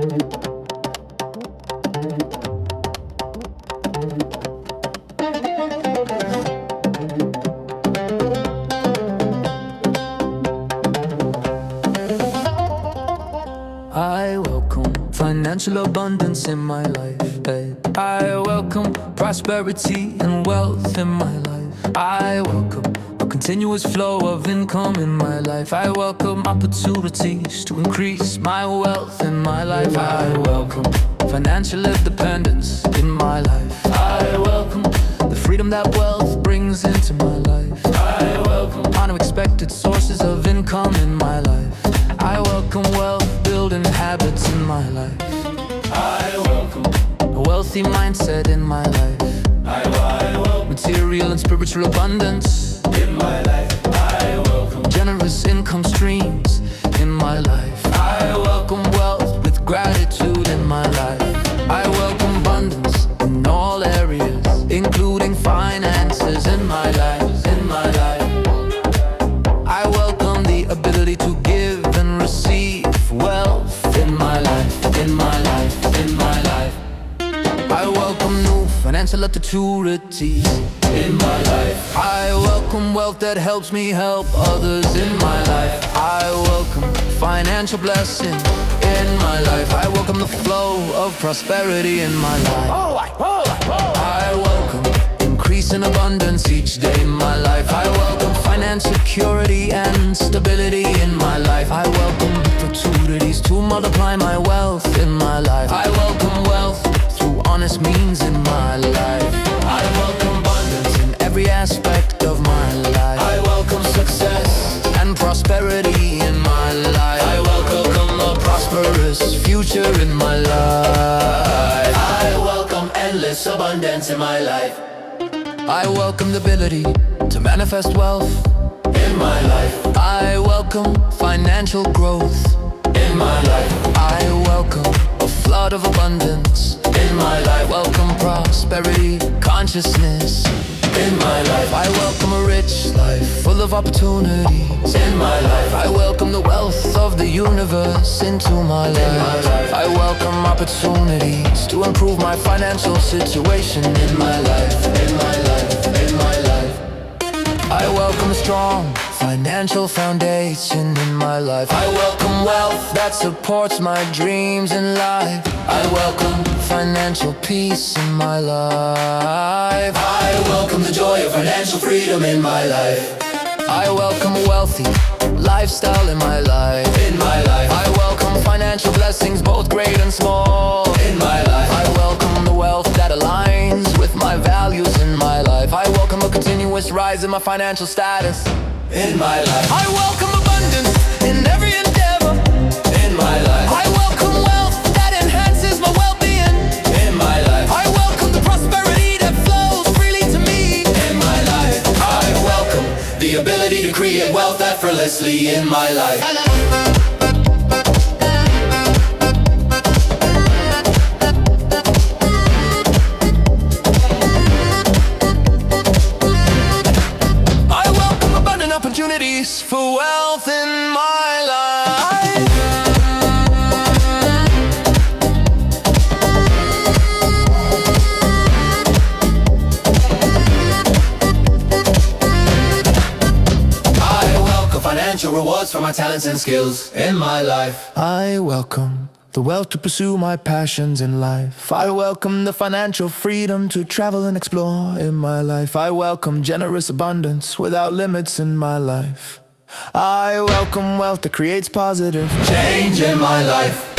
I welcome financial abundance in my life. I welcome prosperity and wealth in my life. I welcome a continuous flow of income in my life. I welcome opportunities to increase my wealth in my life. I welcome financial independence in my life. I welcome the freedom that wealth brings into my life. I welcome unexpected sources of income in my life. I welcome wealth building habits in my life. I welcome a wealthy mindset in my life. I welcome material and spiritual abundance in my life. I welcome generous income streams in my life. I welcome wealth with gratitude in my life. I welcome abundance in all areas, including finances in my life. In my life, I welcome the ability to give and receive wealth in my life. In my life, in my life, I welcome new financial opportunities in my life. I welcome wealth that helps me help others in my life. I welcome financial blessing in my life. I welcome the flow of prosperity in my life. I welcome increase in abundance each day in my life. I welcome financial security and stability in my life. I welcome opportunities to multiply my wealth in my life. I welcome wealth through honest means in my life. I welcome abundance in every aspect of my life. I welcome success and prosperity in my life. I welcome a prosperous future in my life. I welcome endless abundance in my life. I welcome the ability to manifest wealth in my life. I welcome financial growth in my life. I welcome a flood of abundance in my life. Welcome prosperity, consciousness in my life. I welcome a rich life full of opportunities in my life. I welcome the wealth of the universe into my life. I welcome opportunities to improve my financial situation in my life. In my life, in my life, I welcome a strong financial foundation in my life. I welcome wealth that supports my dreams in life. I welcome financial peace in my life. I welcome the joy of financial freedom in my life. I welcome a wealthy lifestyle in my life. In my life, I welcome financial blessings, both great and small in my life. I welcome the wealth that aligns with my values in my life. I welcome a continuous rise in my financial status in my life. I welcome abundance in every endeavor in my life. I welcome wealth that enhances my well-being in my life. I welcome the prosperity that flows freely to me in my life. I welcome the ability to create wealth effortlessly in my life. Opportunities for wealth in my life. I welcome financial rewards for my talents and skills in my life. I welcome the wealth to pursue my passions in life. I welcome the financial freedom to travel and explore in my life. I welcome generous abundance without limits in my life. I welcome wealth that creates positive change in my life.